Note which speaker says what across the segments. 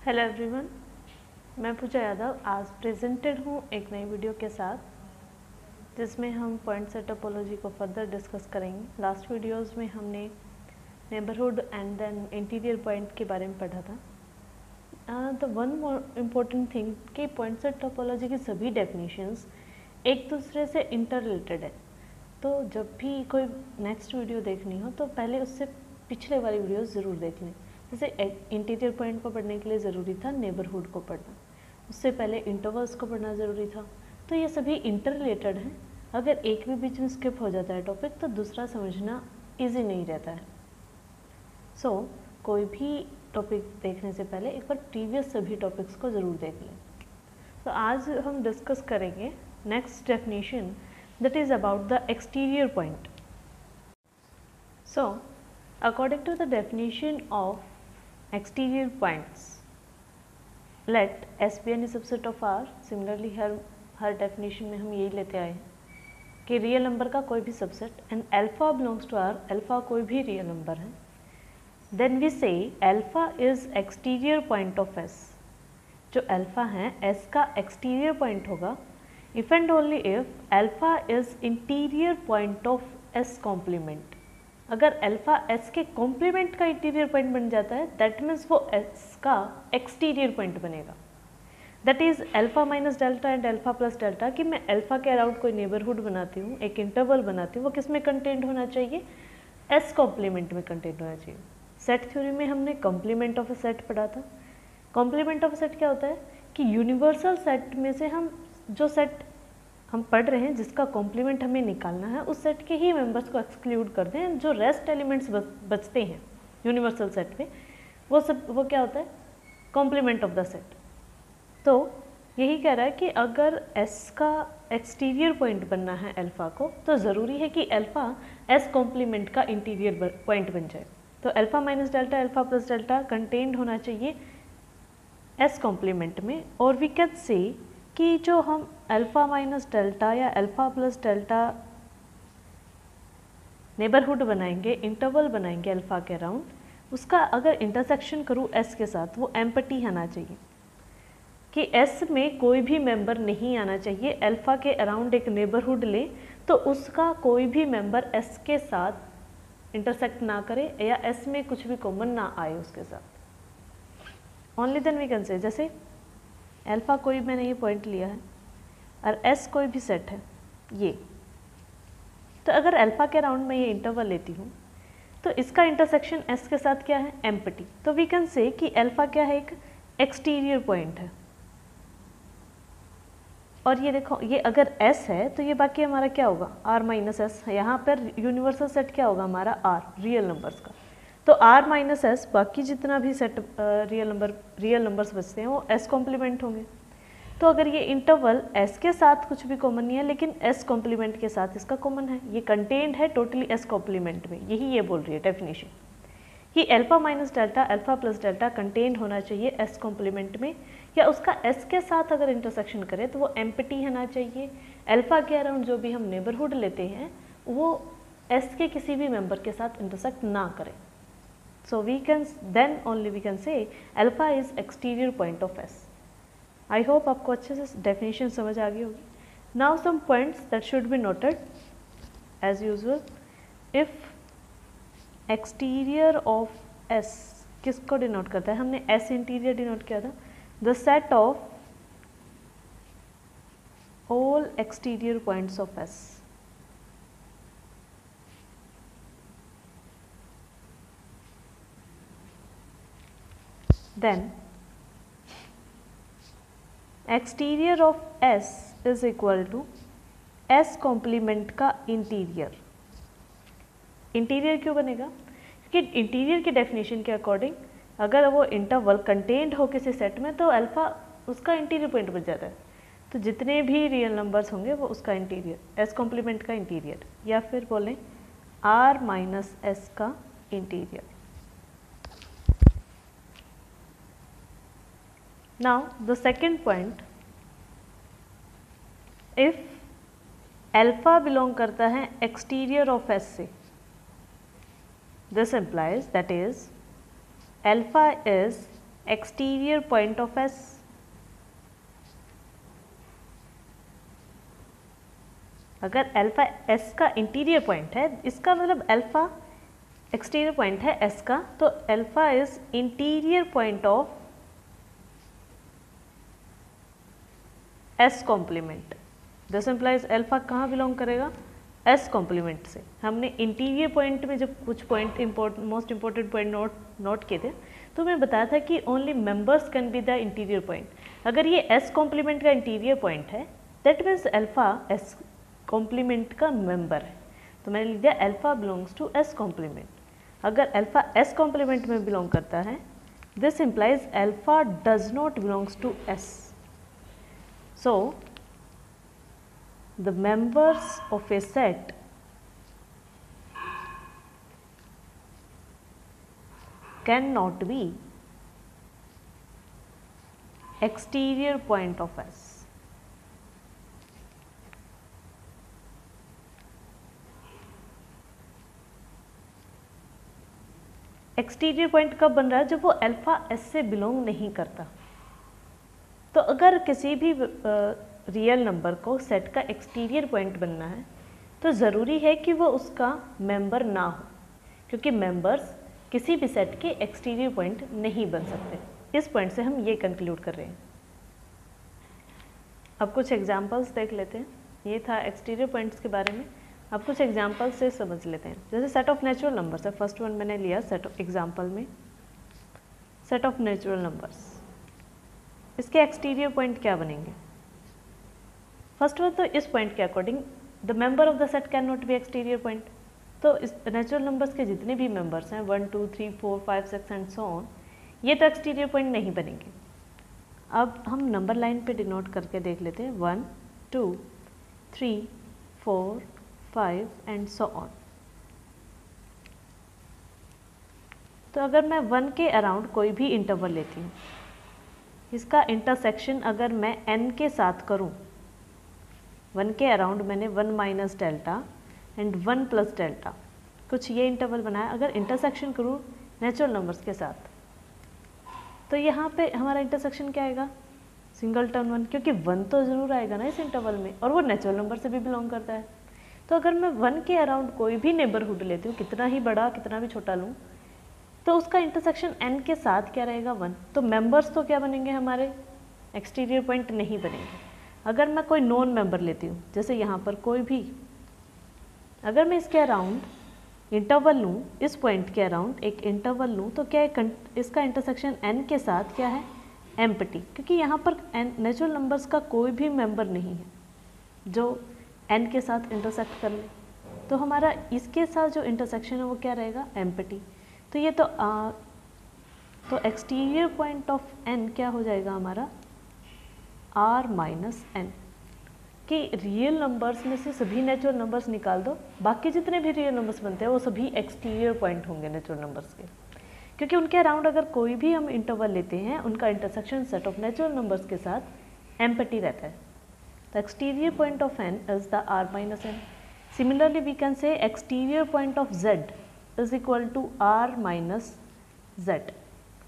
Speaker 1: Hello everyone, मैं पूजा यादव आज presented हूँ एक नई वीडियो के साथ, जिसमें हम पॉइंट सेट टोपोलॉजी को फर्दर डिस्कस करेंगे। लास्ट वीडियोस में हमने neighbourhood and then interior point के बारे में पढ़ा था। The one more important thing कि पॉइंट सेट टोपोलॉजी की सभी डेफिनेशंस एक दूसरे से इंटर रिलेटेड है। तो जब भी कोई नेक्स्ट वीडियो देखनी हो तो पहले उससे पिछले वाली वीडियोस ज़रूर देख लें। जैसे इंटीरियर पॉइंट को पढ़ने के लिए ज़रूरी था नेबरहुड को पढ़ना, उससे पहले इंटरवल्स को पढ़ना ज़रूरी था। तो ये सभी इंटर रिलेटेड हैं। अगर एक भी बीच में स्किप हो जाता है टॉपिक तो दूसरा समझना इजी नहीं रहता है। सो कोई भी टॉपिक देखने से पहले एक बार प्रीवियस सभी टॉपिक्स को ज़रूर देख लें। तो आज हम डिस्कस करेंगे next definition, that is about the exterior point. So, according to the definition of exterior points, let S be any subset of R. Similarly, her definition में हम यही लेते आए हैं कि रियल नंबर का कोई भी subset and alpha belongs to R, alpha कोई भी रियल नंबर है, then we say alpha is exterior point of S. जो अल्फा है एस का एक्सटीरियर पॉइंट होगा if and only if alpha is interior point of S complement। अगर alpha S के complement का इंटीरियर पॉइंट बन जाता है दैट मीन्स वो S का एक्सटीरियर पॉइंट बनेगा। That is alpha minus delta and alpha plus delta कि मैं अल्फा के अराउंड कोई नेबरहुड बनाती हूँ, एक इंटरवल बनाती हूँ, वो किस में कंटेंट होना चाहिए? S कॉम्प्लीमेंट में कंटेंट होना चाहिए। सेट थ्योरी में हमने कॉम्प्लीमेंट ऑफ अ सेट पढ़ा था। कॉम्प्लीमेंट ऑफ अ सेट क्या होता है कि यूनिवर्सल सेट में से हम जो सेट हम पढ़ रहे हैं जिसका कॉम्प्लीमेंट हमें निकालना है उस सेट के ही मेंबर्स को एक्सक्लूड कर दें। जो रेस्ट एलिमेंट्स बचते हैं यूनिवर्सल सेट में वो क्या होता है? Complement of the set. तो यही कह रहा है कि अगर S का एक्सटीरियर पॉइंट बनना है अल्फा को तो ज़रूरी है कि अल्फा S कॉम्प्लीमेंट का इंटीरियर पॉइंट बन जाए। तो alpha minus delta alpha plus delta contained होना चाहिए S कॉम्प्लीमेंट में। और वी कैन से कि जो हम अल्फ़ा माइनस डेल्टा या अल्फ़ा प्लस डेल्टा नेबरहुड बनाएंगे, इंटरवल बनाएंगे अल्फ़ा के अराउंड, उसका अगर इंटरसेक्शन करूँ S के साथ वो एम्प्टी आना चाहिए कि S में कोई भी मेंबर नहीं आना चाहिए। अल्फ़ा के अराउंड एक नेबरहुड ले तो उसका कोई भी मेंबर S के साथ इंटरसेक्ट ना करे या S में कुछ भी कॉमन ना आए उसके साथ। ओनली देन वी कैन से, जैसे अल्फ़ा कोई मैंने ये पॉइंट लिया है और S कोई भी सेट है ये, तो अगर अल्फ़ा के अराउंड में ये इंटरवल लेती हूँ तो इसका इंटरसेक्शन S के साथ क्या है? एम्प्टी। तो वी कैन से कि अल्फ़ा क्या है? एक एक्सटीरियर पॉइंट है। और ये देखो ये अगर S है तो ये बाकी हमारा क्या होगा? R minus S. यहाँ पर यूनिवर्सल सेट क्या होगा हमारा? R रियल नंबर्स का। तो R माइनस एस बाकी जितना भी सेट रियल नंबर्स बचते हैं वो S कॉम्प्लीमेंट होंगे। तो अगर ये इंटरवल S के साथ कुछ भी कॉमन नहीं है लेकिन S कॉम्प्लीमेंट के साथ इसका कॉमन है, ये कंटेन्ड है टोटली S कॉम्प्लीमेंट में, यही ये बोल रही है डेफिनेशन कि alpha minus delta alpha plus delta contained होना चाहिए S कॉम्प्लीमेंट में, या उसका S के साथ अगर इंटरसेक्शन करें तो वो एम्प्टी होना चाहिए। अल्फा के अराउंड जो भी हम नेबरहुड लेते हैं वो S के किसी भी मेंबर के साथ इंटरसेक्ट ना करें। So we can then only we can say alpha is exterior point of S. I hope आपको अच्छे से definition समझ आ गई होगी। Now some points that should be noted as usual. If exterior of S किसको denote करता है? हमने S इंटीरियर डिनोट किया था। The set of all exterior points of S. Then exterior of S is equal to S complement का interior. Interior क्यों बनेगा? क्योंकि इंटीरियर की डेफिनेशन के अकॉर्डिंग अगर वो इंटरवल कंटेन्ड हो किसी सेट में तो अल्फ़ा उसका इंटीरियर पॉइंट बन जाता है। तो जितने भी रियल नंबर्स होंगे वो उसका इंटीरियर S कॉम्प्लीमेंट का इंटीरियर, या फिर बोलें R माइनस S का interior. Now the second point, if alpha belong करता है exterior of S से, this implies that is alpha is exterior point of S, अगर अल्फा एस का इंटीरियर पॉइंट है, इसका मतलब अल्फा एक्सटीरियर पॉइंट है एस का, तो alpha is interior point of S complement. This implies alpha कहाँ बिलोंग करेगा, एस कॉम्प्लीमेंट से। हमने इंटीरियर पॉइंट में जब कुछ point most important point note किए थे, तो मैं बताया था कि only members can be the interior point. अगर ये एस कॉम्प्लीमेंट का इंटीरियर पॉइंट है, that means alpha S complement का मेंबर है। तो मैंने लिख दिया alpha belongs to S complement. अगर अल्फा एस कॉम्प्लीमेंट में बिलोंग करता है, this implies alpha does not belongs to S. So, the members of a set cannot be exterior point of S. Exterior point कब बन रहा है, जब वो अल्फा एस से बिलोंग नहीं करता। तो अगर किसी भी रियल नंबर को सेट का एक्सटीरियर पॉइंट बनना है, तो ज़रूरी है कि वो उसका मेंबर ना हो, क्योंकि मेंबर्स किसी भी सेट के एक्सटीरियर पॉइंट नहीं बन सकते। इस पॉइंट से हम ये कंक्लूड कर रहे हैं। अब कुछ एग्जांपल्स देख लेते हैं। ये था एक्सटीरियर पॉइंट्स के बारे में। अब कुछ एग्जांपल्स से समझ लेते हैं। जैसे सेट ऑफ नेचुरल नंबर्स है, फर्स्ट वन मैंने लिया सेट ऑफ एग्जाम्पल में, सेट ऑफ नेचुरल नंबर्स। इसके एक्सटीरियर पॉइंट क्या बनेंगे? फर्स्ट वन, तो इस पॉइंट के according the member of the set can not be exterior point. तो इस नेचुरल नंबर्स के जितने भी मेंबर्स हैं 1 2 3 4 5 6 एंड सो ऑन, ये तो एक्सटीरियर पॉइंट नहीं बनेंगे। अब हम नंबर लाइन पे डिनोट करके देख लेते हैं 1 2 3 4 5 एंड सो ऑन। तो अगर मैं 1 के अराउंड कोई भी इंटरवल लेती हूँ, इसका इंटरसेक्शन अगर मैं n के साथ करूं, 1 के अराउंड मैंने 1 minus delta and 1 plus delta, कुछ ये इंटरवल बनाया। अगर इंटरसेक्शन करूं नेचुरल नंबर्स के साथ, तो यहाँ पे हमारा इंटरसेक्शन क्या आएगा, सिंगल टर्म 1, क्योंकि 1 तो ज़रूर आएगा ना इस इंटरवल में, और वो नेचुरल नंबर से भी बिलोंग करता है। तो अगर मैं 1 के अराउंड कोई भी नेबरहुड लेती हूँ, कितना ही बड़ा कितना भी छोटा लूँ, तो उसका इंटरसेक्शन n के साथ क्या रहेगा, 1। तो मेंबर्स तो क्या बनेंगे हमारे, एक्सटीरियर पॉइंट नहीं बनेंगे। अगर मैं कोई नॉन मेंबर लेती हूँ, जैसे यहाँ पर कोई भी, अगर मैं इसके अराउंड इंटरवल लूँ, इस पॉइंट के अराउंड एक इंटरवल लूँ, तो क्या इसका इंटरसेक्शन n के साथ क्या है, एम्प्टी, क्योंकि यहाँ पर नेचुरल नंबर्स का कोई भी मेंबर नहीं है जो n के साथ इंटरसेक्ट कर ले। तो हमारा इसके साथ जो इंटरसेक्शन है वो क्या रहेगा, एम्प्टी। तो ये तो एक्सटीरियर पॉइंट ऑफ n क्या हो जाएगा हमारा, r माइनस एन, कि रियल नंबर्स में से सभी नेचुरल नंबर्स निकाल दो, बाकी जितने भी रियल नंबर्स बनते हैं वो सभी एक्सटीरियर पॉइंट होंगे नेचुरल नंबर्स के, क्योंकि उनके अराउंड अगर कोई भी हम इंटरवल लेते हैं, उनका intersection set of natural numbers के साथ एम्प्टी रहता है। The exterior point of n is the r minus N. Similarly we can say exterior point of z is equal to r minus z।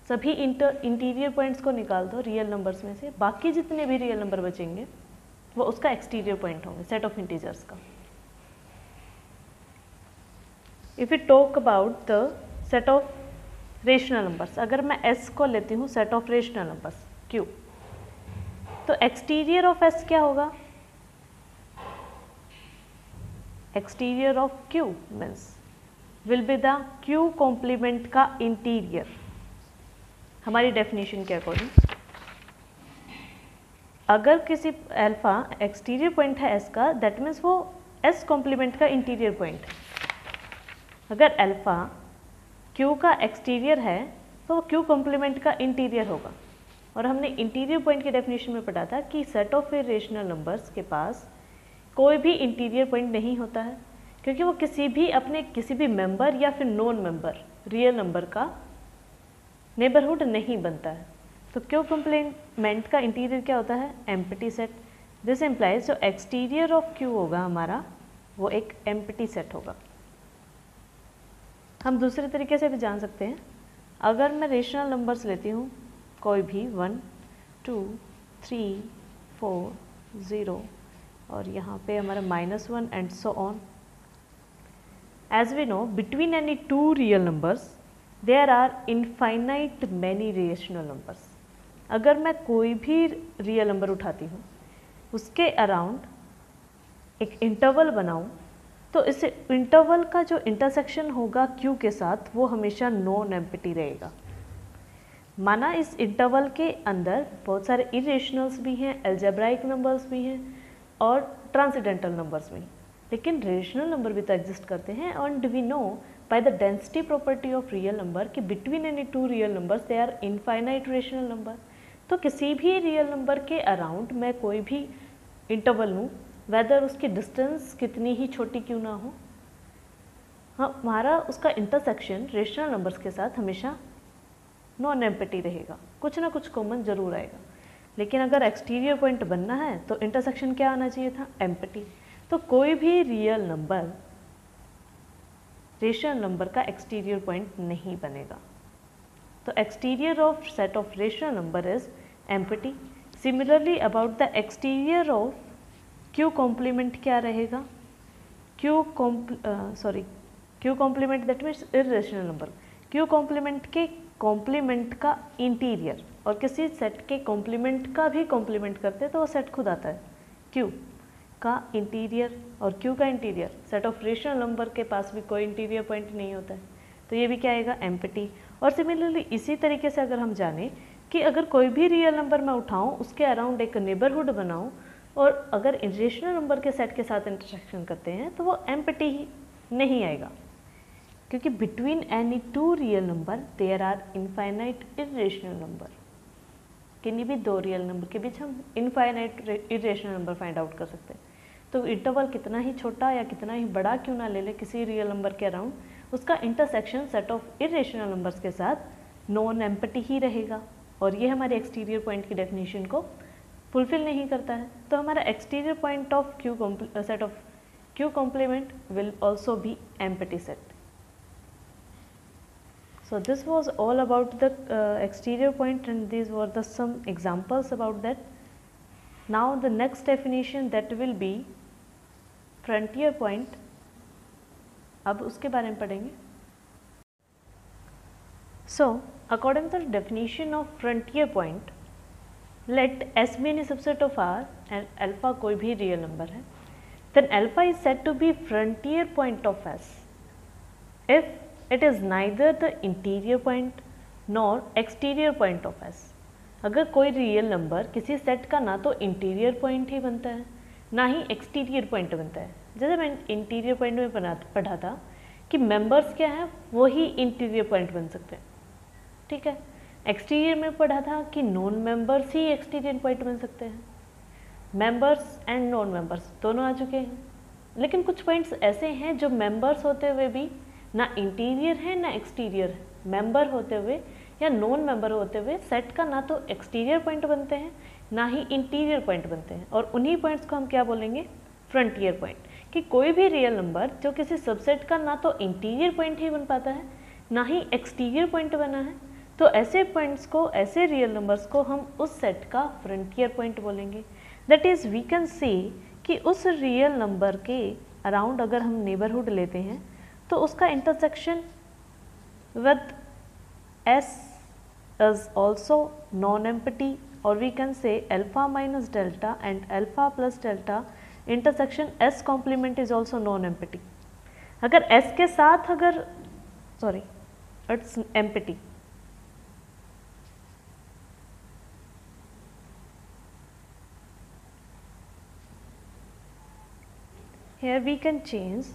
Speaker 1: सभी interior points को निकाल दो real numbers में से, बाकी जितने भी रियल नंबर बचेंगे वो उसका एक्सटीरियर पॉइंट होंगे सेट ऑफ इंटीजर्स का। If you talk about the set of rational numbers, अगर मैं s को लेती हूँ set of rational numbers q, तो एक्सटीरियर ऑफ s क्या होगा, exterior of q means will be the q complement का इंटीरियर, हमारी डेफिनेशन के अकॉर्डिंग। अगर किसी अल्फा एक्सटीरियर पॉइंट है s का, दैट मीन्स वो s कॉम्प्लीमेंट का इंटीरियर पॉइंट है। अगर अल्फा q का एक्सटीरियर है तो वो q कॉम्प्लीमेंट का इंटीरियर होगा। और हमने इंटीरियर पॉइंट की डेफिनेशन में पढ़ा था कि सेट ऑफ इरेशनल नंबर्स के पास कोई भी इंटीरियर पॉइंट नहीं होता है, क्योंकि वो किसी भी मेंबर या फिर नॉन मेंबर रियल नंबर का नेबरहुड नहीं बनता है। तो क्यू कॉम्प्लीमेंट का इंटीरियर क्या होता है, एम्प्टी सेट। दिस इम्प्लाइज जो एक्सटीरियर ऑफ क्यू होगा हमारा वो एक एम्प्टी सेट होगा। हम दूसरे तरीके से भी जान सकते हैं, अगर मैं रेशनल नंबर्स लेती हूँ कोई भी 1 2 3 4 0 और यहाँ पे हमारा -1 and so on. As we know between any two real numbers there are infinite many rational numbers. अगर मैं कोई भी रियल नंबर उठाती हूँ उसके अराउंड एक इंटरवल बनाऊँ तो इस इंटरवल का जो इंटरसेक्शन होगा Q के साथ वो हमेशा नॉन एम्प्टी रहेगा। माना इस इंटरवल के अंदर बहुत सारे इरेशनल्स भी हैं, अलजेब्राइक नंबर्स भी हैं और ट्रांसेंडेंटल नंबर्स भी, लेकिन रेशनल नंबर भी तो एग्जिस्ट करते हैं। And we know by the density property of real number कि between any two real numbers they are infinite rational number. तो किसी भी रियल नंबर के अराउंड मैं कोई भी इंटरवल लूँ, वेदर उसकी डिस्टेंस कितनी ही छोटी क्यों ना हो, हमारा उसका इंटरसेक्शन रेशनल नंबर्स के साथ हमेशा नॉन एम्प्टी रहेगा, कुछ ना कुछ कॉमन जरूर आएगा। लेकिन अगर एक्सटीरियर पॉइंट बनना है तो इंटरसेक्शन क्या आना चाहिए था, एम्प्टी। तो कोई भी रियल नंबर रेशनल नंबर का एक्सटीरियर पॉइंट नहीं बनेगा। तो exterior of set of rational number is empty. Similarly about the exterior of Q complement क्या रहेगा, Q complement that means irrational number. Q complement के कॉम्प्लीमेंट का इंटीरियर और किसी सेट के कॉम्प्लीमेंट का भी कॉम्प्लीमेंट करते हैं तो वो सेट खुद आता है। Q का इंटीरियर और Q का interior, set of rational number के पास भी कोई इंटीरियर पॉइंट नहीं होता है, तो ये भी क्या आएगा, एम्प्टी। और सिमिलरली इसी तरीके से अगर हम जाने कि अगर कोई भी रियल नंबर मैं उठाऊँ उसके अराउंड एक नेबरहुड बनाऊँ और अगर इरेशनल नंबर के सेट के साथ इंटरसेक्शन करते हैं तो वो एम्प्टी ही नहीं आएगा, क्योंकि between any two real number there are infinite irrational number. किन्हीं भी दो रियल नंबर के बीच हम infinite irrational number find out कर सकते हैं। तो इंटरवल कितना ही छोटा या कितना ही बड़ा क्यों ना ले ले किसी रियल नंबर के अराउंड, उसका intersection set of irrational numbers के साथ नॉन एम्प्टी ही रहेगा। और ये हमारे एक्सटीरियर पॉइंट की डेफिनेशन को फुलफिल नहीं करता है। तो हमारा exterior point of set of Q complement will also be empty set. So this was all about the exterior point, and these were the some examples about that. Now the next definition that will be frontier point. अब उसके बारे में पढ़ेंगे. So according to the definition of frontier point, let S be any subset of R and alpha कोई भी real number है, then alpha is said to be frontier point of S if it is neither the interior point nor exterior point of S. अगर कोई real number किसी set का ना तो interior point ही बनता है ना ही एक्सटीरियर पॉइंट बनता है. जैसे मैं इंटीरियर पॉइंट में पढ़ा था कि मेंबर्स क्या है वो ही इंटीरियर पॉइंट बन सकते हैं, ठीक है. एक्सटीरियर में पढ़ा था कि नॉन मेंबर्स ही एक्सटीरियर पॉइंट बन सकते हैं. मेंबर्स एंड नॉन मेंबर्स दोनों आ चुके हैं, लेकिन कुछ पॉइंट्स ऐसे हैं जो मेंबर्स होते हुए भी ना इंटीरियर है ना एक्सटीरियर है. मेंबर होते हुए या नॉन मेंबर होते हुए सेट का ना तो एक्सटीरियर पॉइंट बनते हैं ना ही इंटीरियर पॉइंट बनते हैं, और उन्हीं पॉइंट्स को हम क्या बोलेंगे, फ्रंटियर पॉइंट. कि कोई भी रियल नंबर जो किसी सबसेट का ना तो इंटीरियर पॉइंट ही बन पाता है ना ही एक्सटीरियर पॉइंट बना है, तो ऐसे पॉइंट्स को, ऐसे रियल नंबर्स को हम उस सेट का फ्रंटियर पॉइंट बोलेंगे. That is we can say कि उस रियल नंबर के अराउंड अगर हम नेबरहुड लेते हैं तो उसका intersection with S is also non-empty, or we can say alpha minus delta and alpha plus delta intersection S complement is also non-empty. अगर S के साथ अगर it's empty. Here we can change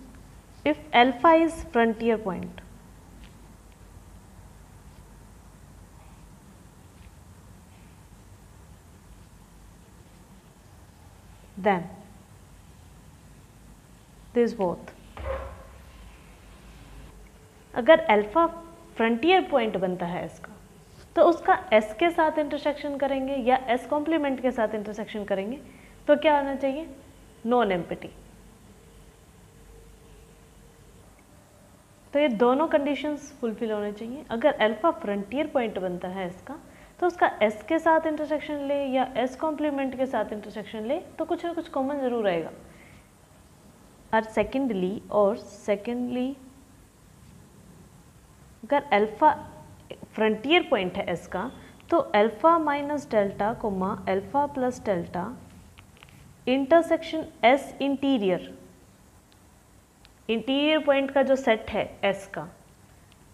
Speaker 1: if alpha is frontier point. Then this both. अगर alpha frontier point बनता है इसका, तो उसका S के साथ इंटरसेक्शन करेंगे या S कॉम्प्लीमेंट के साथ इंटरसेक्शन करेंगे तो क्या आना चाहिए, नॉन एम्प्टी. तो ये दोनों कंडीशंस फुलफिल होने चाहिए. अगर अल्फा फ्रंटियर पॉइंट बनता है इसका तो तो उसका एस के साथ इंटरसेक्शन ले या एस कॉम्प्लीमेंट के साथ इंटरसेक्शन ले तो कुछ ना कुछ कॉमन ज़रूर आएगा। और सेकेंडली अगर अल्फ़ा फ्रंटियर पॉइंट है एस का, तो alpha minus delta comma alpha plus delta intersection S interior point का जो सेट है एस का,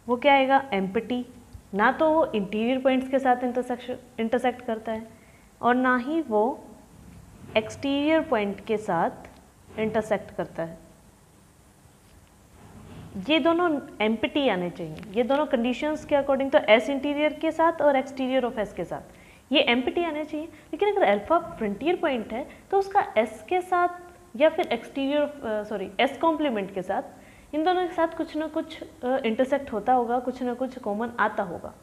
Speaker 1: वो क्या आएगा, एम्प्टी। ना तो वो इंटीरियर पॉइंट्स के साथ इंटरसेक्ट करता है और ना ही वो एक्सटीरियर पॉइंट के साथ इंटरसेक्ट करता है। ये दोनों एम्प्टी आने चाहिए, ये दोनों कंडीशंस के अकॉर्डिंग, तो एस इंटीरियर के साथ और एक्सटीरियर ऑफ एस के साथ ये एम्प्टी आने चाहिए। लेकिन अगर अल्फा फ्रंटियर पॉइंट है तो उसका एस के साथ या फिर एस कॉम्प्लीमेंट के साथ, इन दोनों के साथ कुछ ना कुछ इंटरसेक्ट होता होगा, कुछ ना कुछ कॉमन आता होगा।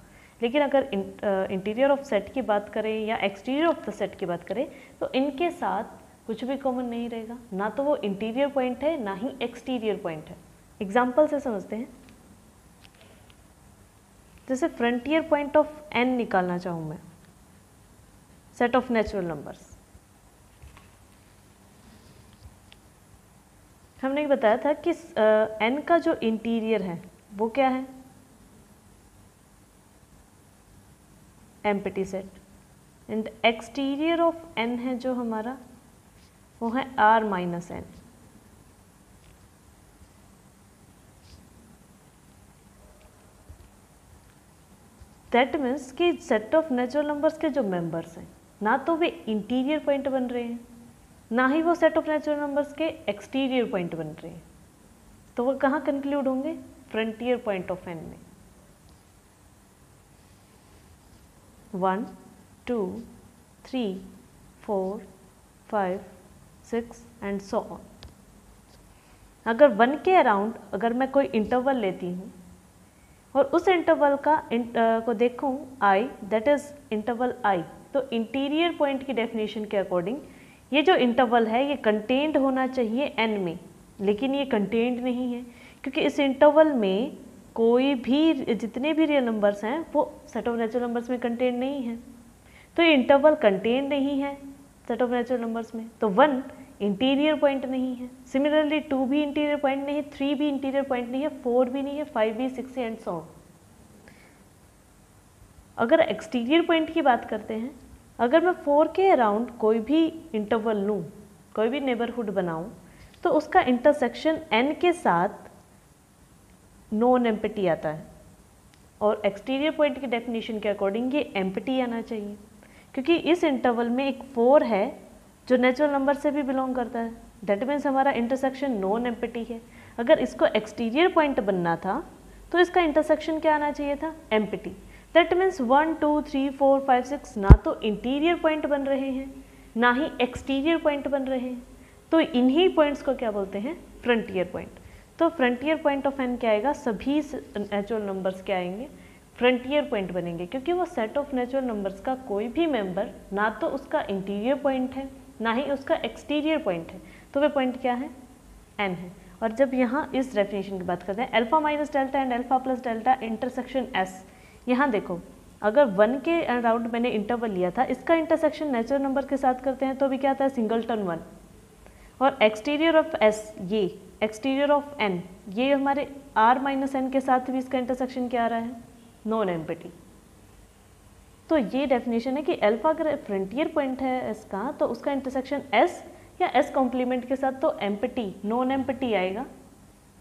Speaker 1: लेकिन अगर इंटीरियर ऑफ सेट की बात करें या एक्सटीरियर ऑफ द सेट की बात करें तो इनके साथ कुछ भी कॉमन नहीं रहेगा। ना तो वो इंटीरियर पॉइंट है ना ही एक्सटीरियर पॉइंट है। एग्जाम्पल से समझते हैं। जैसे फ्रंटियर पॉइंट ऑफ एन निकालना चाहूँ मैं, सेट ऑफ नेचुरल नंबर्स। हमने बताया था कि एन का जो इंटीरियर है वो क्या है, empty set, and exterior of N है जो हमारा, वो है R minus N. That means कि सेट ऑफ नेचुरल नंबर्स के जो मेंबर्स हैं, ना तो वे इंटीरियर पॉइंट बन रहे हैं ना ही वो सेट ऑफ नेचुरल नंबर्स के एक्सटीरियर पॉइंट बन रहे हैं, तो वो कहाँ कंक्लूड होंगे, फ्रंटियर पॉइंट ऑफ एन में। 1 2 3 4 5 6 एंड सो ऑन। अगर 1 के अराउंड अगर मैं कोई इंटरवल लेती हूँ और उस इंटरवल को देखूँ आई, दैट इज इंटरवल आई, तो इंटीरियर पॉइंट की डेफिनेशन के अकॉर्डिंग ये जो इंटरवल है ये कंटेन्ड होना चाहिए एन में, लेकिन ये कंटेन्ड नहीं है क्योंकि इस इंटरवल में कोई भी, जितने भी रियल नंबर्स हैं वो सेट ऑफ नेचुरल नंबर्स में कंटेन्ड नहीं है। तो ये इंटरवल कंटेन्ड नहीं है सेट ऑफ नेचुरल नंबर्स में, तो 1 इंटीरियर पॉइंट नहीं है। सिमिलरली 2 भी इंटीरियर पॉइंट नहीं है, 3 भी इंटीरियर पॉइंट नहीं है, 4 भी नहीं है, 5 भी, 6 एंड सो। अगर एक्सटीरियर पॉइंट की बात करते हैं, अगर मैं 4 के अराउंड कोई भी इंटरवल लूँ, कोई भी नेबरहुड बनाऊँ, तो उसका इंटरसेक्शन n के साथ नॉन एम्प्टी आता है और एक्सटीरियर पॉइंट की डेफिनेशन के अकॉर्डिंग ये एम्प्टी आना चाहिए क्योंकि इस इंटरवल में एक 4 है जो नेचुरल नंबर से भी बिलोंग करता है। दैट मीन्स हमारा इंटरसेक्शन नॉन एम्प्टी है। अगर इसको एक्सटीरियर पॉइंट बनना था तो इसका इंटरसेक्शन क्या आना चाहिए था, एम्प्टी। दैट मीन्स 1 2 3 4 5 6 ना तो इंटीरियर पॉइंट बन रहे हैं ना ही एक्सटीरियर पॉइंट बन रहे हैं, तो इन्हीं पॉइंट्स को क्या बोलते हैं, फ्रंटियर पॉइंट। तो फ्रंटियर पॉइंट ऑफ एन क्या आएगा, सभी नेचुरल नंबर्स क्या आएंगे, फ्रंटियर पॉइंट बनेंगे क्योंकि वो सेट ऑफ नेचुरल नंबर्स का कोई भी मेंबर ना तो उसका इंटीरियर पॉइंट है ना ही उसका एक्सटीरियर पॉइंट है, तो वे पॉइंट क्या है, एन है। और जब यहाँ इस डेफिनेशन की बात करते हैं, alpha minus delta and alpha plus delta intersection S, यहाँ देखो अगर 1 के अराउंड मैंने इंटरवल लिया था, इसका इंटरसेक्शन नेचुरल नंबर के साथ करते हैं तो भी क्या आता है, सिंगलटन 1। और एक्सटीरियर ऑफ एस, ये एक्सटीरियर ऑफ एन, ये हमारे आर माइनस एन के साथ भी इसका इंटरसेक्शन क्या आ रहा है, नॉन एम्प्टी। तो ये डेफिनेशन है कि अल्फा अगर फ्रंटियर पॉइंट है एस का तो उसका इंटरसेक्शन एस या एस कॉम्प्लीमेंट के साथ तो एम्प्टी, नॉन एम्प्टी आएगा,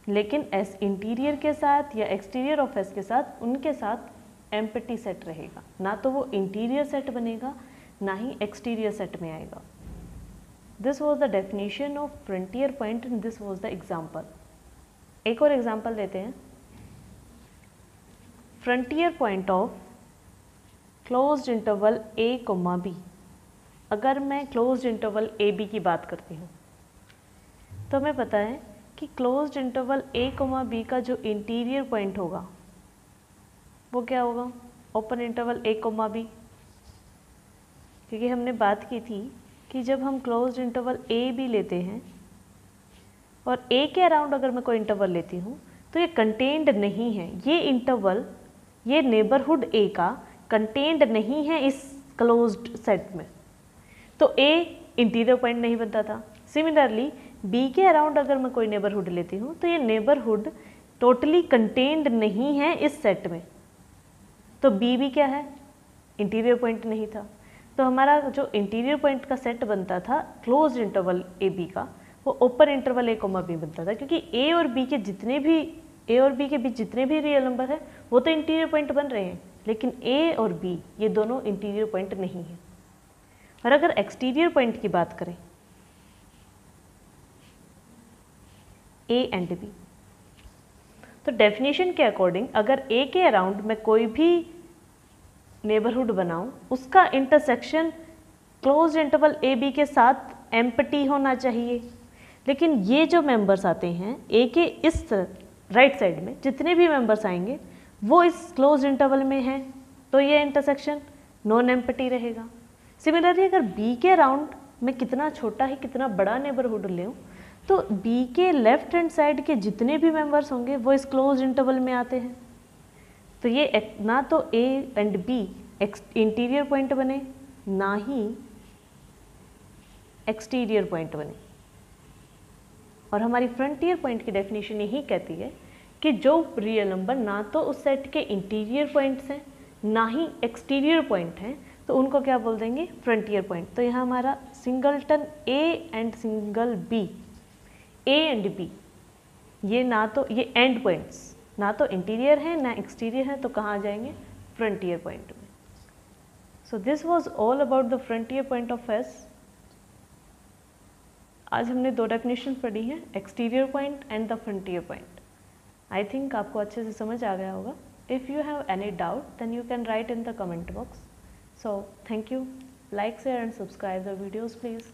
Speaker 1: लेकिन एस इंटीरियर के साथ या एक्सटीरियर ऑफ एस के साथ, उनके साथ एम्प्टी सेट रहेगा, ना तो वो इंटीरियर सेट बनेगा ना ही एक्सटीरियर सेट में आएगा। This was the definition of frontier point and this was the example. एक और एग्जाम्पल लेते हैं। Frontier point of closed interval a comma b. अगर मैं क्लोज्ड इंटरवल ए बी की बात करती हूँ तो हमें पता है कि closed interval a comma B का जो इंटीरियर पॉइंट होगा वो क्या होगा, open interval a comma B, क्योंकि हमने बात की थी कि जब हम क्लोज्ड इंटरवल ए बी लेते हैं और ए के अराउंड अगर मैं कोई इंटरवल लेती हूँ तो ये कंटेन्ड नहीं है, ये इंटरवल, ये नेबरहुड ए का कंटेन्ड नहीं है इस क्लोज्ड सेट में, तो ए इंटीरियर पॉइंट नहीं बनता था। सिमिलरली बी के अराउंड अगर मैं कोई नेबरहुड लेती हूँ तो ये नेबरहुड टोटली कंटेन्ड नहीं है इस सेट में, तो बी भी क्या है, इंटीरियर पॉइंट नहीं था। तो हमारा जो इंटीरियर पॉइंट का सेट बनता था क्लोज्ड इंटरवल ए बी का, वो open interval a comma B बनता था, क्योंकि ए और बी के बीच जितने भी रियल नंबर है वो तो इंटीरियर पॉइंट बन रहे हैं, लेकिन ए और बी ये दोनों इंटीरियर पॉइंट नहीं है। और अगर एक्सटीरियर पॉइंट की बात करें, ए एंड बी, तो डेफिनेशन के अकॉर्डिंग अगर ए के अराउंड मैं कोई भी नेबरहुड बनाऊं, उसका intersection closed interval a b के साथ एम्प्टी होना चाहिए। लेकिन ये जो मेंबर्स आते हैं ए के इस राइट साइड में, जितने भी मेंबर्स आएंगे वो इस क्लोज्ड इंटरवल में हैं, तो ये इंटरसेक्शन नॉन एम्प्टी रहेगा। सिमिलरली अगर बी के अराउंड मैं कितना छोटा ही कितना बड़ा नेबरहुड लूँ, तो बी के लेफ्ट हैंड साइड के जितने भी मेंबर्स होंगे वो इस क्लोज्ड इंटरवल में आते हैं। तो ये ना तो a and b interior point बने, ना ही एक्सटीरियर पॉइंट बने। और हमारी फ्रंटियर पॉइंट की डेफिनेशन यही कहती है कि जो रियल नंबर ना तो उस सेट के इंटीरियर पॉइंट्स हैं ना ही एक्सटीरियर पॉइंट हैं, तो उनको क्या बोल देंगे, फ्रंटियर पॉइंट। तो यहाँ हमारा singleton a and single b, a and b ये ना तो ये एंड पॉइंट्स ना तो इंटीरियर है ना एक्सटीरियर है, तो कहाँ जाएंगे, फ्रंटियर पॉइंट में। So this was all about the frontier point of S. आज हमने दो डेफिनेशन पढ़ी हैं, exterior point and the frontier point. I think आपको अच्छे से समझ आ गया होगा। If you have any doubt then you can write in the comment box. So thank you, like, share and subscribe the videos please.